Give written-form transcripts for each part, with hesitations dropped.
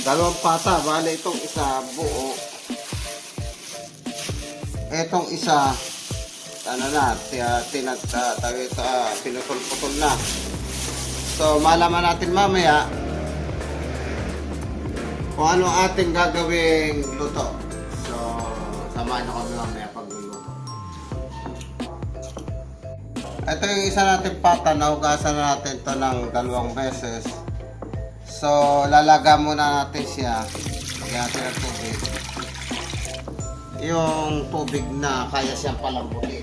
Dalawang pata, bale itong isa buo. Itong isa, ano na, pinutol-putol na. So, malaman natin mamaya kung ano ating gagawing luto. So, samahan nyo kami mamaya pagluluto. Ito yung isa natin pata, nahugasan na natin to ng 2 beses. So, lalaga muna natin siya. Lagyan natin ng tubig. Yung tubig na kaya siyang palambutin.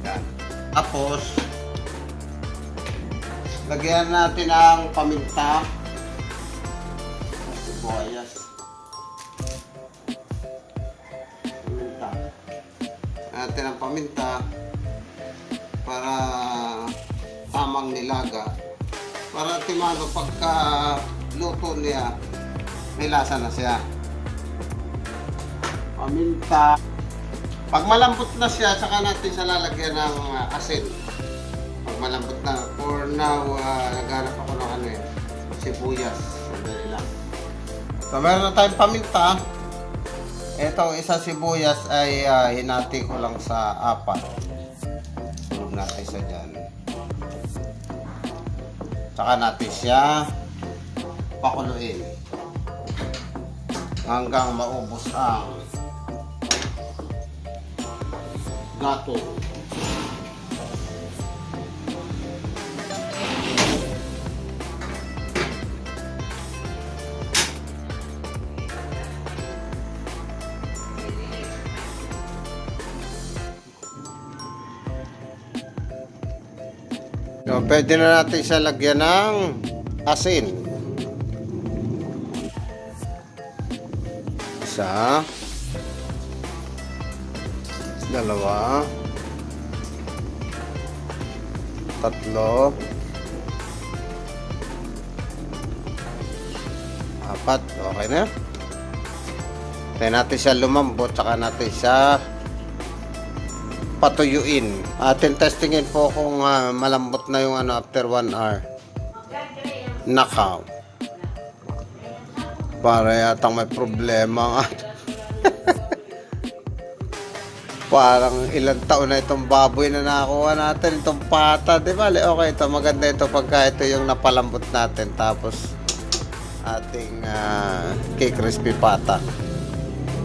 Yan. Tapos, lagyan natin ang paminta. Sibuyas. Natin ang paminta para tamang nilaga, para timado pagka luto niya may lasa na siya. Paminta, pag malambot na siya saka natin siya lalagyan ng asin. Pag malambot na, for now naghanap ako ng sibuyas. Sandali lang. So meron na tayong paminta. Itong isa sibuyas ay hinati ko lang sa 4. Tulog natin siya dyan. Tsaka natin siya pakuluin hanggang maubos ang gato. So, pwede na natin siya lagyan ng asin. Isa, dalawa, tatlo, 4. Okay na. Kaya natin siya lumambot, saka natin siya patuyuin. Atin testingin po kung malambot na yung after 1 hour. Nakaw. Para yatang may problema. Parang ilang taon na itong baboy na nakuha natin, itong pata, di ba? Okay, ito maganda ito pagka ito yung napalambot natin. Tapos ating crispy pata.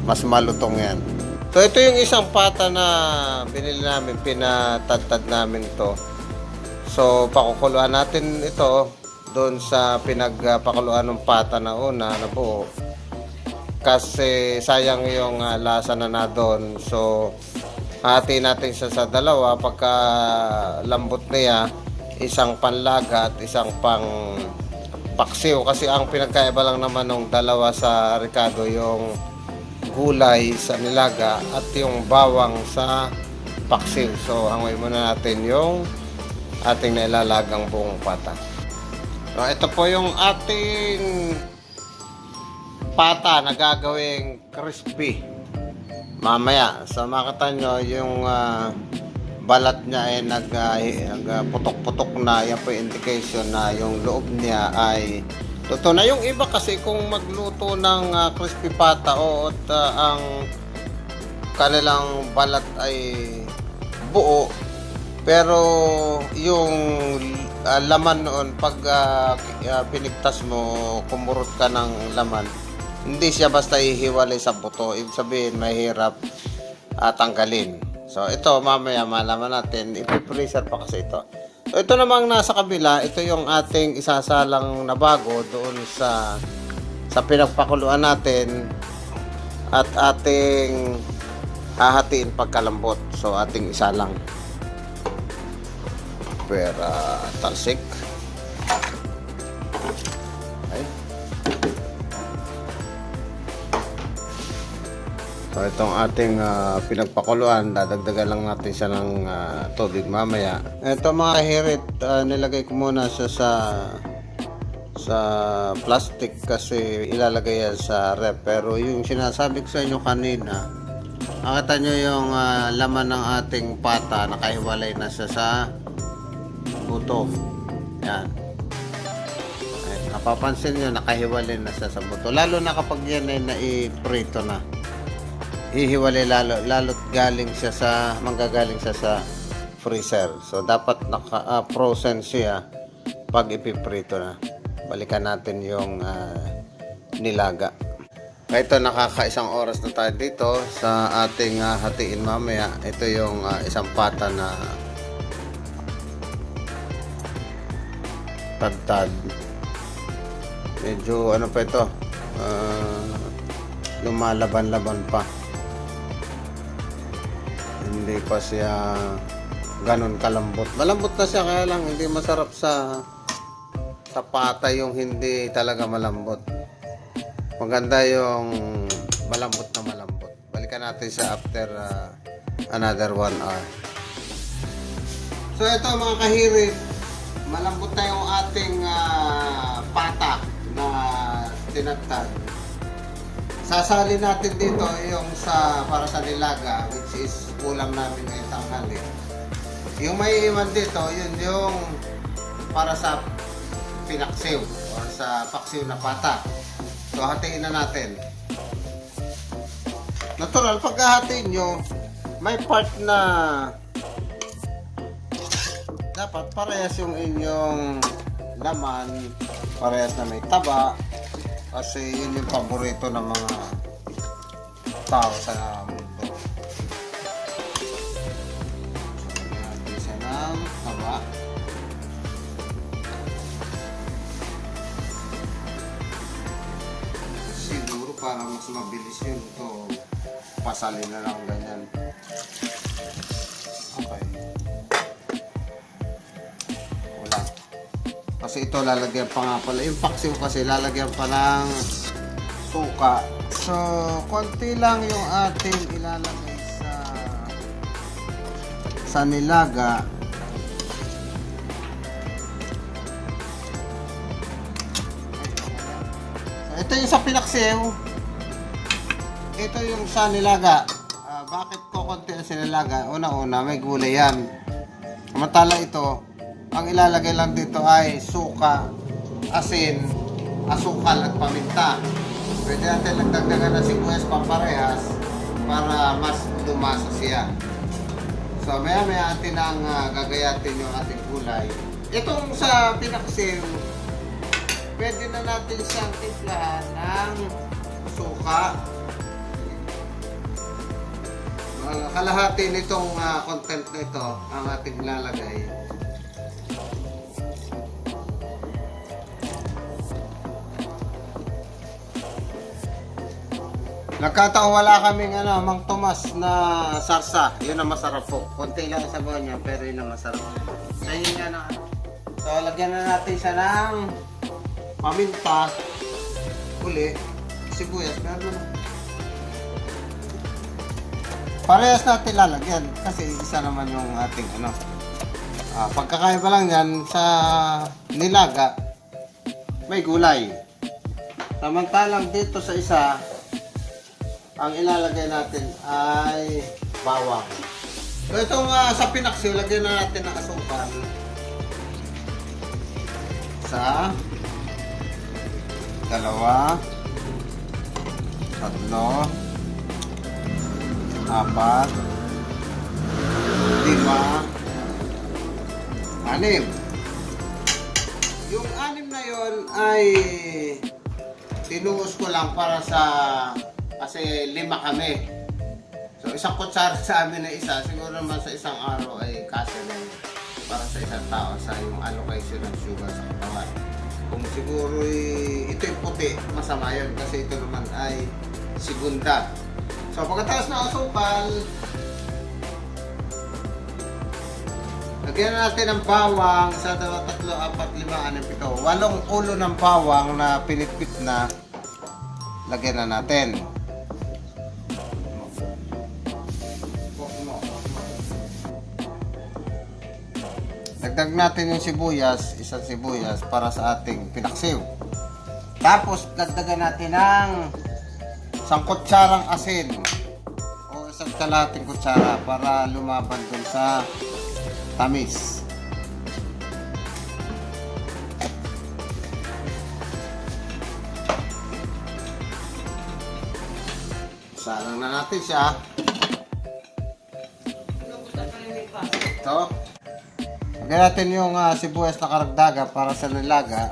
Mas malutong yan. So ito yung isang pata na binili namin, pinatadtad namin to. So pakukuluan natin ito doon sa pinagpakuluan ng pata na una na buo. Kasi sayang yung lasa na doon. So hati natin siya sa 2 pagka lambot niya, isang panlaga at isang pang paksiw. Kasi ang pinagkaiba lang naman ng 2 sa Ricardo, yung gulay sa nilaga at yung bawang sa paksiw. So hangoy muna natin yung ating nailalagang buong pata. So ito po yung ating pata na gagawing crispy mamaya. So makita nyo yung balat niya ay nagputok-putok na. Yan po yung indication na yung loob niya ay luto na. Yung iba kasi kung magluto ng crispy pata at ang kanilang balat ay buo, pero yung laman noon pag pinigtas mo, kumurot ka ng laman, hindi siya basta ihiwalay sa buto. Ibig sabihin mahirap tanggalin. So ito mamaya malaman natin, ipi-freezer pa kasi ito. So ito namang nasa kabila, ito yung ating isasalang na bago doon sa pinagpakuluan natin at ating hahatiin pagkalambot. So ating isalang pera talsik. Okay. So itong ating pinagpakuluan, dadagdagan lang natin siya ng tubig mamaya. Ito mga kahirit, nilagay ko muna siya sa plastic kasi ilalagay yan sa rep. Pero yung sinasabi ko sa inyo kanina, Nakita nyo yung laman ng ating pata, nakahiwalay na siya sa buto. Yan. Ay, napapansin nyo, nakahiwalay na siya sa buto. Lalo na kapag yan ay naiprito na. Hihiwalay lalo't galing siya manggagaling siya sa freezer. So, dapat naka-frozen siya pag ipiprito na. Balikan natin yung nilaga. Ito, nakakaisang oras na tayo dito sa ating hatiin mamaya. Ito yung isang pata na tad-tad. Medyo ano pa ito, lumalaban-laban pa. Hindi pa siya ganun kalambot. Malambot na siya, kaya lang hindi masarap sa pata yung hindi talaga malambot. Maganda yung malambot na malambot. Balikan natin siya after another 1 hour. So ito mga kahirit, malambot na yung ating pata na tinatad. Sasali natin dito yung para sa nilaga, which is ulam namin ngayong tanghali. Yung may iwan dito, yun yung para sa pinaksiw or sa paksiw na pata. So, hatiin na natin. Natural, pag hatiin nyo, may part na dapat parehas yung inyong laman, parehas na may taba, kasi yun yung paborito ng mga tao sa mundo. So, natin siya ng taba. Siguro para mas mabilis yun, ito pasalin na lang ganyan. Okay. Wala. Kasi ito lalagyan pa nga pala. Yung paksiw kasi lalagyan pa ng suka. So, konti lang yung ating ilalagay sa nilaga. Ito yung sa pinaksiw. Ito yung sa nilaga. Bakit ko konti ang sinilaga? Una-una, may gulay yan. Samantala ito, ang ilalagay lang dito ay suka, asin, asukal at paminta. Pwede natin nagdagdagan ng sibuyas pamparehas para mas lumasa siya. So, maya-maya atin ang gagayatin yung ating gulay. Itong sa pinaksiw, pwede na natin siyang timplahan ng suka. Kalahati nitong content na ito ang ating lalagay. Nagkataon wala kaming Mang Tomas na sarsa. Yun ang masarap po. Konti lang sa sabaw niya, pero yun ang masarap. So, yun nga na. So, lagyan na natin siya ng paminta, uli, sibuyas, meron na. Parehas natin lalagyan kasi isa naman yung ating pagkakaiba lang yan sa nilaga, may gulay. Samantalang dito sa isa, ang ilalagay natin ay bawang. So itong sa pinaksiw, lagyan na natin ng asukal. Sa 2, 3, 4, 5, 6. Yung 6 na yon ay tinuos ko lang para kasi 5 kami. So isang kutsara sa amin na isa, siguro naman sa isang araw ay kasi para sa isang tao sa yung allocation ng sugar sa katawan. Kung siguro ito yung puti, masama yun kasi ito naman ay segunda. So, pagkatapos ng asukal, lagyan na natin ng bawang, 1, 2, 3, 4, 5, 6, 7, 8 ulo ng bawang na pinitpit na, lagyan na natin. Dagdag natin yung sibuyas, isang sibuyas para sa ating pinaksiw. Tapos, dagdagan natin ng 1 kutsarang asin o 1 isa't kalahating kutsara para lumaban dun sa tamis. Salang na natin siya. Ito. Lagyan natin yung sibuyas na karagdaga para sa nilaga.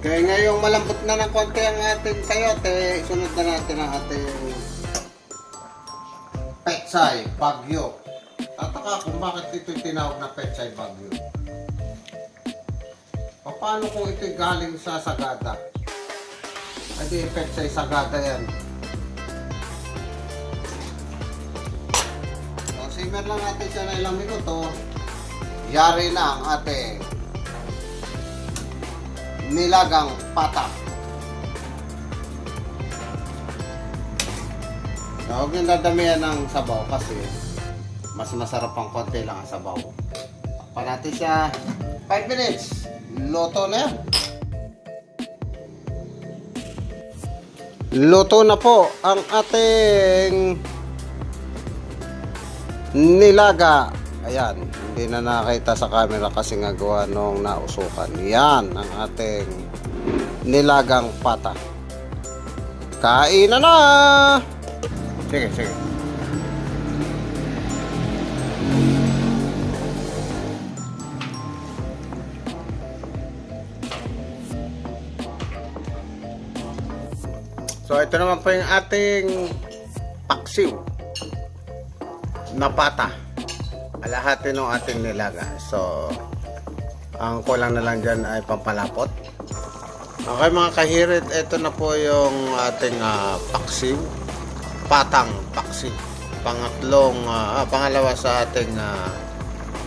Kaya ngayong malambot na ng konti ang ating sayote, isunod na natin ang ating pechay bagyo. Tataka kung bakit ito tinawag na pechay bagyo. Paano kung ito galing sa sagada? Ay di pechay sagada yan. So, simmer lang natin siya na ilang minuto. Yari na ang ating nilagang pata. So, huwag niyong dadamihan ng sabaw kasi mas masarap ang konti lang ang sabaw. Takpan natin siya 5 minutes. Luto na yan. Luto na po ang ating nilaga. Ayan, hindi na nakita sa camera kasi nga gawa nung nausukan. Yan ang ating nilagang pata. Kain na! Sige, sige. So, ito naman po yung ating paksiw na pata. Alahati ng ating nilaga. So, ang kulang na lang dyan ay pampalapot. Okay mga kahirit, ito na po yung ating paksiw. Patang paksiw. Pangalawa sa ating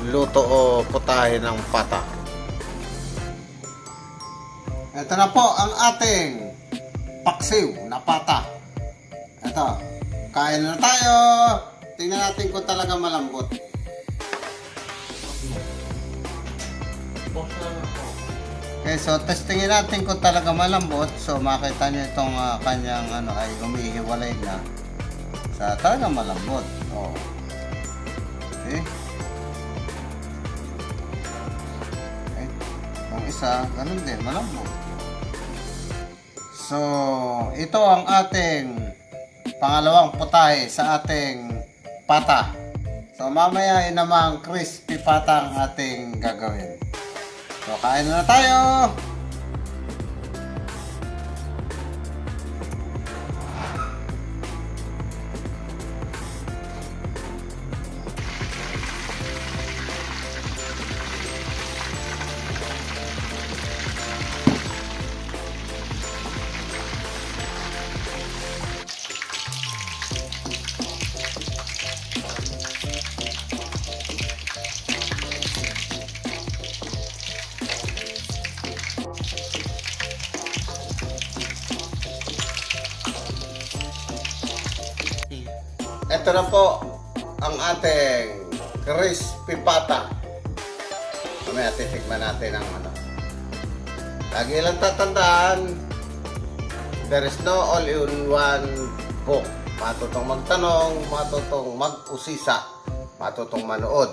luto o putahe ng pata. Ito na po ang ating paksiw na pata. Ito. Kain na tayo. Tingnan natin kung talaga malambot. Okay, so testingin natin kung talaga malambot. So makita nyo itong kanyang ay umihiwalay na sa talaga malambot. Oh. Okay. Okay. Yung isa, ganun din, malambot. So, ito ang ating pangalawang putahe sa ating pata. So mamaya ay namang crispy pata ang ating gagawin. So, kain na tayo! Ito na po ang ating crispy pata. Mamaya titikman natin ang Lagi lang tatandaan, there is no all-in-one book. Matutong magtanong, matutong mag-usisa, matutong manood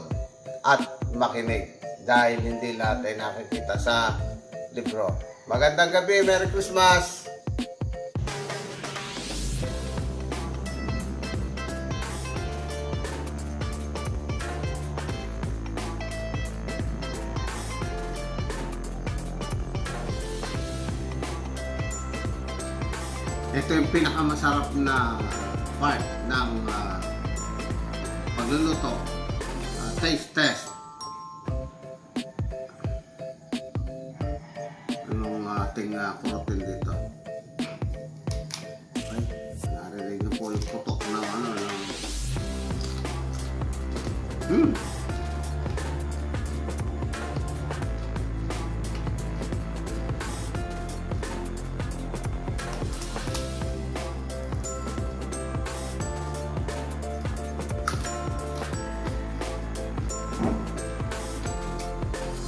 at makinig dahil hindi lahat ay nakikita sa libro. Magandang gabi, Merry Christmas! Ito yung pinakamasarap na part ng pagluluto. Taste test. Anong ating kurutin dito? Ay, narinig na po yung putok ng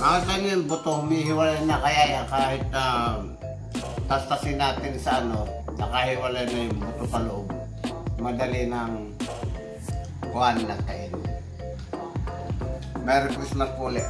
Bakit yung buto humihiwalay na kaya yan kahit tastasin natin sa nakahiwalay na yung buto pa loob. Madali ng kuhan na kain. Merry Christmas po ulit.